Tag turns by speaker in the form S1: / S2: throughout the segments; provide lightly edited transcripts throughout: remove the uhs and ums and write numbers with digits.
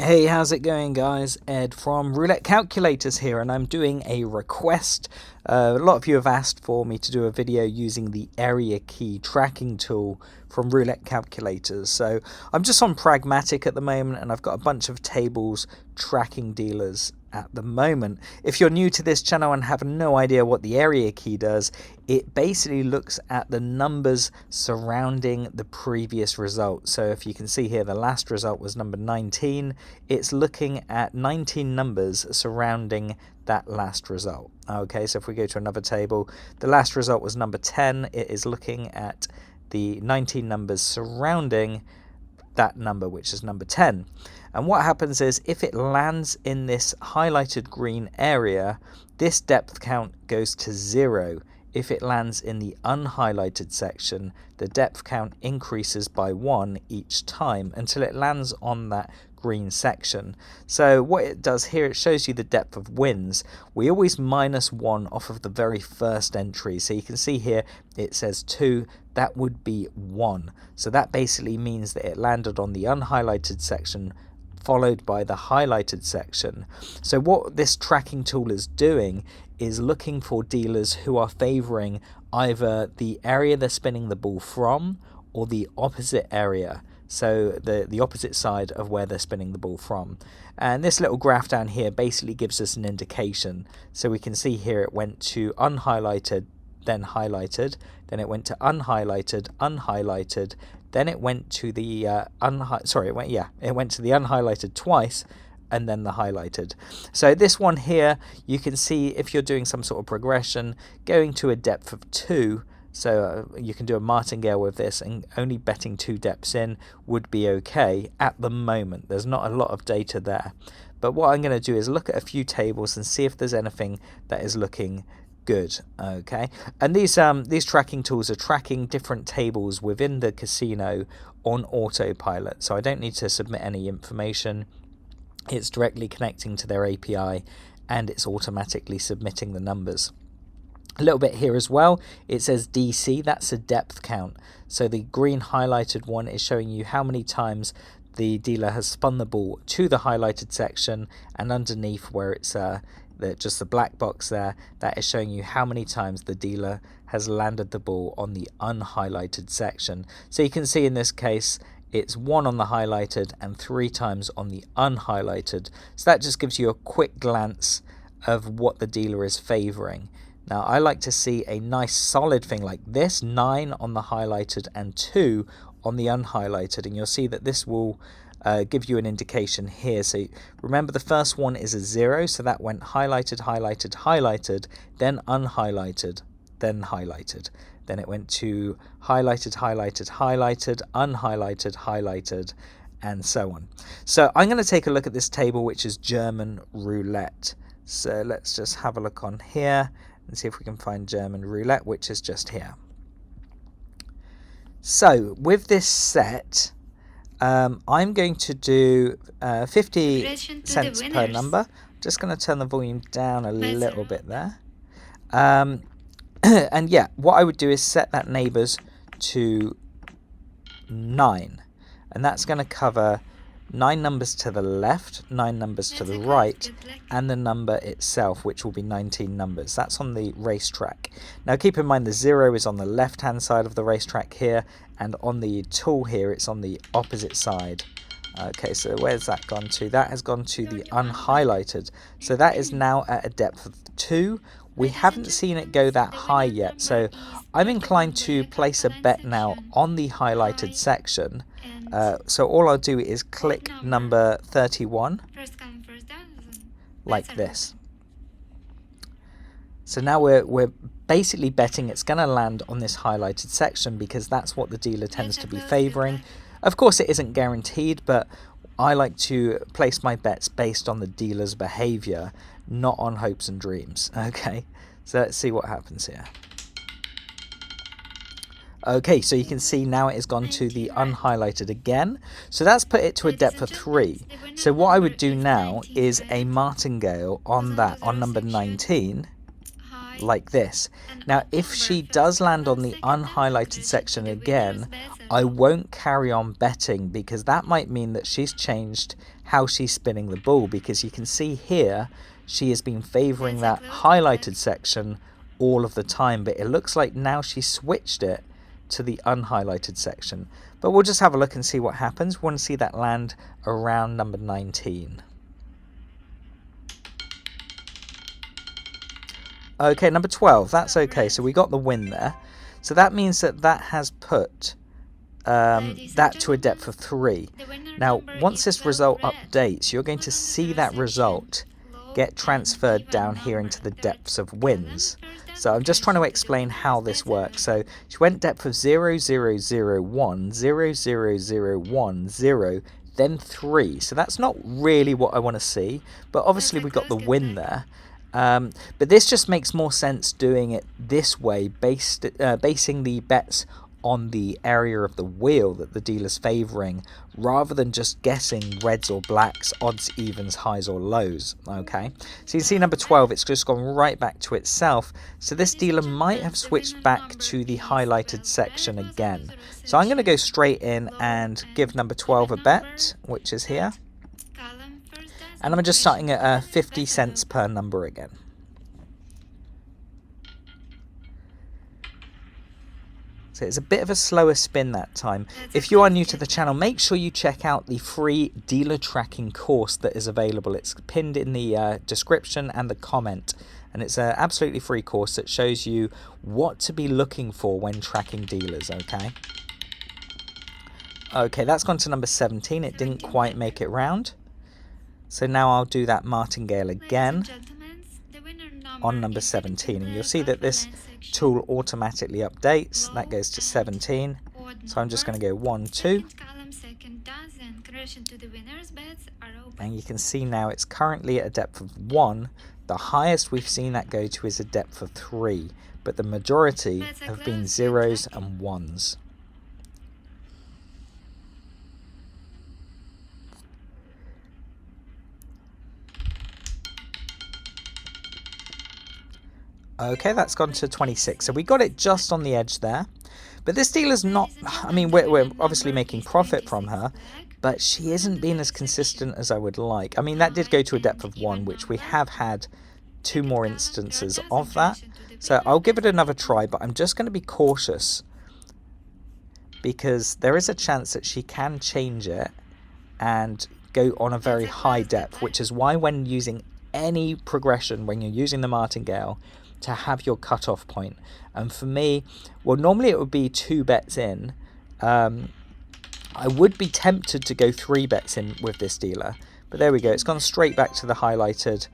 S1: Hey, how's it going, guys? Ed from Roulette Calculators here, and I'm doing a request. A lot of you have asked for me to do a video using the area key tracking tool from Roulette Calculators. So I'm just on Pragmatic at the moment, and I've got a bunch of tables tracking dealers at the moment. If you're new to this channel and have no idea what the area key does, it basically looks at the numbers surrounding the previous result. So if you can see here, the last result was number 19. It's looking at 19 numbers surrounding that last result. Okay, so if we go to another table, the last result was number 10. It is looking at the 19 numbers surrounding that number, which is number 10. And what happens is, if it lands in this highlighted green area, this depth count goes to 0. If it lands in the unhighlighted section, the depth count increases by 1 each time until it lands on that green section. So what it does here, it shows you the depth of wins. We always minus 1 off of the very first entry. So you can see here it says 2, that would be 1. So that basically means that it landed on the unhighlighted section followed by the highlighted section. So what this tracking tool is doing is looking for dealers who are favoring either the area they're spinning the ball from or the opposite area, so the opposite side of where they're spinning the ball from. And this little graph down here basically gives us an indication. So we can see here it went to unhighlighted, then highlighted, then it went to unhighlighted, unhighlighted, then it went to the it went to the unhighlighted twice, and then the highlighted. So this one here, you can see if you're doing some sort of progression, going to a depth of 2, so you can do a martingale with this, and only betting 2 depths in would be okay at the moment. There's not a lot of data there. But what I'm going to do is look at a few tables and see if there's anything that is looking good. Okay, and these tracking tools are tracking different tables within the casino on autopilot, so I don't need to submit any information. It's directly connecting to their API and it's automatically submitting the numbers. A little bit here as well, it says DC, that's a depth count. So the green highlighted one is showing you how many times the dealer has spun the ball to the highlighted section, and underneath where it's just the black box there, that is showing you how many times the dealer has landed the ball on the unhighlighted section. So you can see in this case it's 1 on the highlighted and 3 times on the unhighlighted. So that just gives you a quick glance of what the dealer is favoring. Now I like to see a nice solid thing like this, 9 on the highlighted and 2 on the unhighlighted, and you'll see that this will give you an indication here. So remember, the first one is a 0, so that went highlighted, highlighted, highlighted, then unhighlighted, then highlighted. Then it went to highlighted, highlighted, highlighted, unhighlighted, highlighted, and so on. So I'm going to take a look at this table, which is German roulette. So let's just have a look on here and see if we can find German roulette, which is just here. So with this set, I'm going to do 50 cents per number. Just going to turn the volume down a little bit there. And yeah, what I would do is set that neighbours to 9. And that's going to cover 9 numbers to the left, 9 numbers to the right, and the number itself, which will be 19 numbers. That's on the racetrack. Now keep in mind the 0 is on the left hand side of the racetrack here, and on the tool here it's on the opposite side. Okay, so where's that gone to? That has gone to the unhighlighted. So that is now at a depth of 2. We haven't seen it go that high yet, so I'm inclined to place a bet now on the highlighted section. So all I'll do is click number 31 like this. So now we're basically betting it's going to land on this highlighted section because that's what the dealer tends to be favouring. Of course it isn't guaranteed, but I like to place my bets based on the dealer's behaviour, not on hopes and dreams. Okay, so let's see what happens here. Okay, so you can see now it has gone to the unhighlighted again. So that's put it to a depth of 3. So what I would do now is a martingale on that, on number 19. like this. Now if she does land on the unhighlighted section again, I won't carry on betting, because that might mean that she's changed how she's spinning the ball, because you can see here she has been favouring that highlighted section all of the time, but it looks like now she switched it to the unhighlighted section. But we'll just have a look and see what happens. We want to see that land around number 19. Okay, number 12, that's okay, so we got the win there. So that means that that has put that to a depth of 3. Now once this result updates, you're going to see that result get transferred down here into the depths of wins. So I'm just trying to explain how this works. So she went depth of 0, 0, 0, 1, 0, 0, 0, 1, 0, then 3. So that's not really what I want to see, but obviously we got the win there. But this just makes more sense doing it this way, basing the bets on the area of the wheel that the dealer's favouring, rather than just guessing reds or blacks, odds, evens, highs or lows. Okay, so you can see number 12, it's just gone right back to itself. So this dealer might have switched back to the highlighted section again. So I'm going to go straight in and give number 12 a bet, which is here. And I'm just starting at 50 cents per number again. So it's a bit of a slower spin that time. If you are new to the channel, make sure you check out the free dealer tracking course that is available. It's pinned in the description and the comment. And it's an absolutely free course that shows you what to be looking for when tracking dealers, okay? Okay, that's gone to number 17. It didn't quite make it round. So now I'll do that martingale again on number 17, and you'll see that this tool automatically updates. That goes to 17, so I'm just going to go 1, 2, and you can see now it's currently at a depth of 1. The highest we've seen that go to is a depth of 3, but the majority have been 0s and 1s. Okay, that's gone to 26. So we got it just on the edge there. But this dealer's not, I mean, we're obviously making profit from her, but she isn't being as consistent as I would like. I mean, that did go to a depth of 1, which we have had 2 more instances of that. So I'll give it another try, but I'm just going to be cautious, because there is a chance that she can change it and go on a very high depth, which is why when using any progression, when you're using the martingale, to have your cutoff point. And for me, well, normally it would be 2 bets in. I would be tempted to go 3 bets in with this dealer, but there we go, it's gone straight back to the highlighted,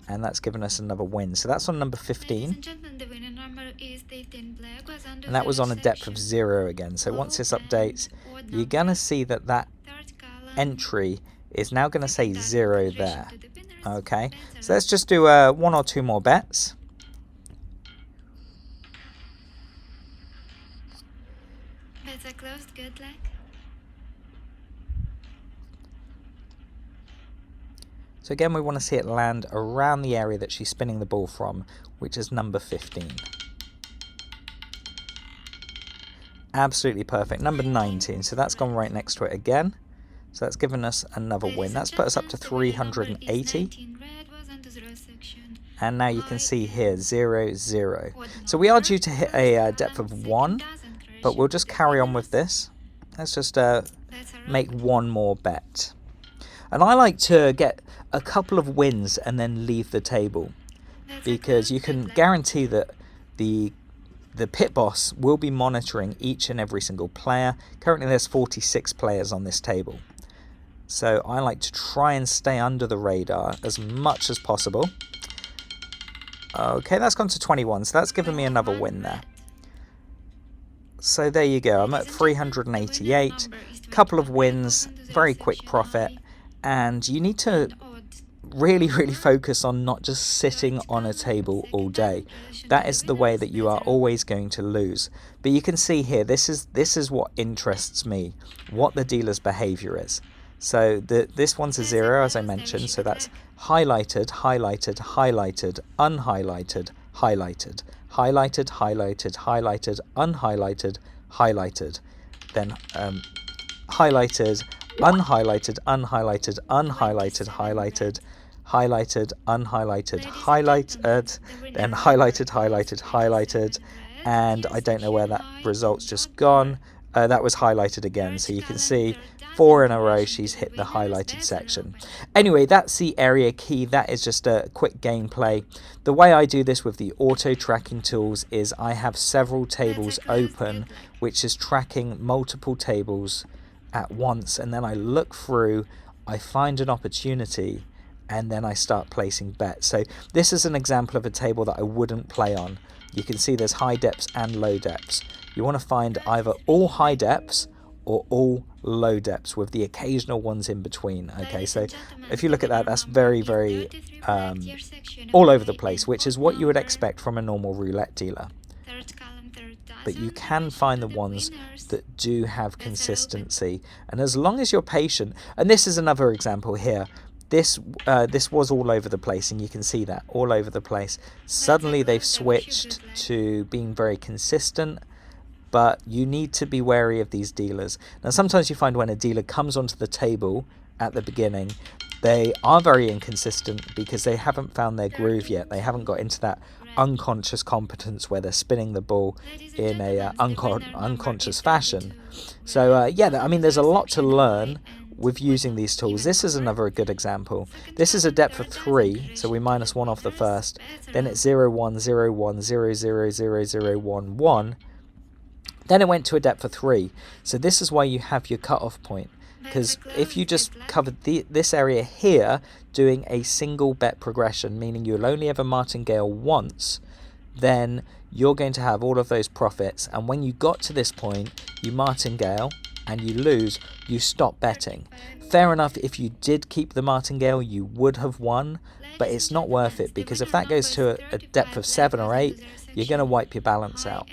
S1: and that's given us another win. So that's on number 15, and that was on a depth of 0 again. So once this updates, you're gonna see that that entry is now going to say 0 there. Okay, so let's just do 1 or 2 more bets.
S2: Bets are closed, good luck.
S1: So again, we want to see it land around the area that she's spinning the ball from, which is number 15. Absolutely perfect. Number 19, so that's gone right next to it again. So that's given us another win. That's put us up to 380. And now you can see here, 0, 0. So we are due to hit a depth of 1, but we'll just carry on with this. Let's just make 1 more bet. And I like to get a couple of wins and then leave the table, because you can guarantee that the pit boss will be monitoring each and every single player. Currently there's 46 players on this table. So I like to try and stay under the radar as much as possible. Okay, that's gone to 21, so that's given me another win there. So there you go, I'm at 388, couple of wins, very quick profit, and you need to really focus on not just sitting on a table all day. That is the way that you are always going to lose. But you can see here, this is what interests me, what the dealer's behavior is. So this one's a 0, as I mentioned, so that's highlighted, highlighted, highlighted, unhighlighted, highlighted, highlighted, highlighted, highlighted, unhighlighted, highlighted, then highlighted, unhighlighted, unhighlighted, unhighlighted, highlighted, highlighted, unhighlighted, highlighted, then highlighted, highlighted, highlighted, and I don't know where that result's just gone. That was highlighted again, so you can see 4 in a row she's hit the highlighted section. Anyway, that's the area key. That is just a quick gameplay. The way I do this with the auto tracking tools is I have several tables open, which is tracking multiple tables at once, and then I look through, I find an opportunity, and then I start placing bets. So this is an example of a table that I wouldn't play on. You can see there's high depths and low depths. You want to find either all high depths or all low depths with the occasional ones in between. Okay, so if you look at that, that's very, very all over the place, which is what you would expect from a normal roulette dealer. But you can find the ones that do have consistency, and as long as you're patient, and this is another example here. This was all over the place, and you can see that all over the place. Suddenly they've switched to being very consistent, but you need to be wary of these dealers. Now sometimes you find when a dealer comes onto the table at the beginning, they are very inconsistent because they haven't found their groove yet. They haven't got into that unconscious competence where they're spinning the ball in a unconscious fashion. So yeah, I mean, there's a lot to learn with using these tools. This is another good example. This is a depth of 3, so we minus 1 off the first. Then it's 0, 1, 0, 1, 0, 0, 0, 0, 1, 1. Then it went to a depth of 3. So this is why you have your cutoff point. Because if you just covered this area here doing a single bet progression, meaning you'll only ever martingale once, then you're going to have all of those profits. And when you got to this point, you martingale and you lose, you stop betting. Fair enough, if you did keep the martingale, you would have won, but it's not worth it, because if that goes to a depth of 7 or 8, you're going to wipe your balance out.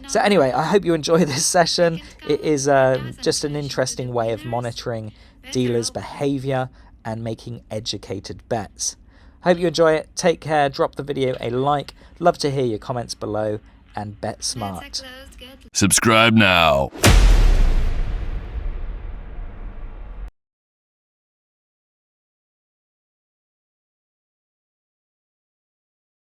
S1: So anyway, I hope you enjoy this session. It is just an interesting way of monitoring dealers' behavior and making educated bets. Hope you enjoy it. Take care. Drop the video a like. Love to hear your comments below, and bet smart.
S3: Subscribe now.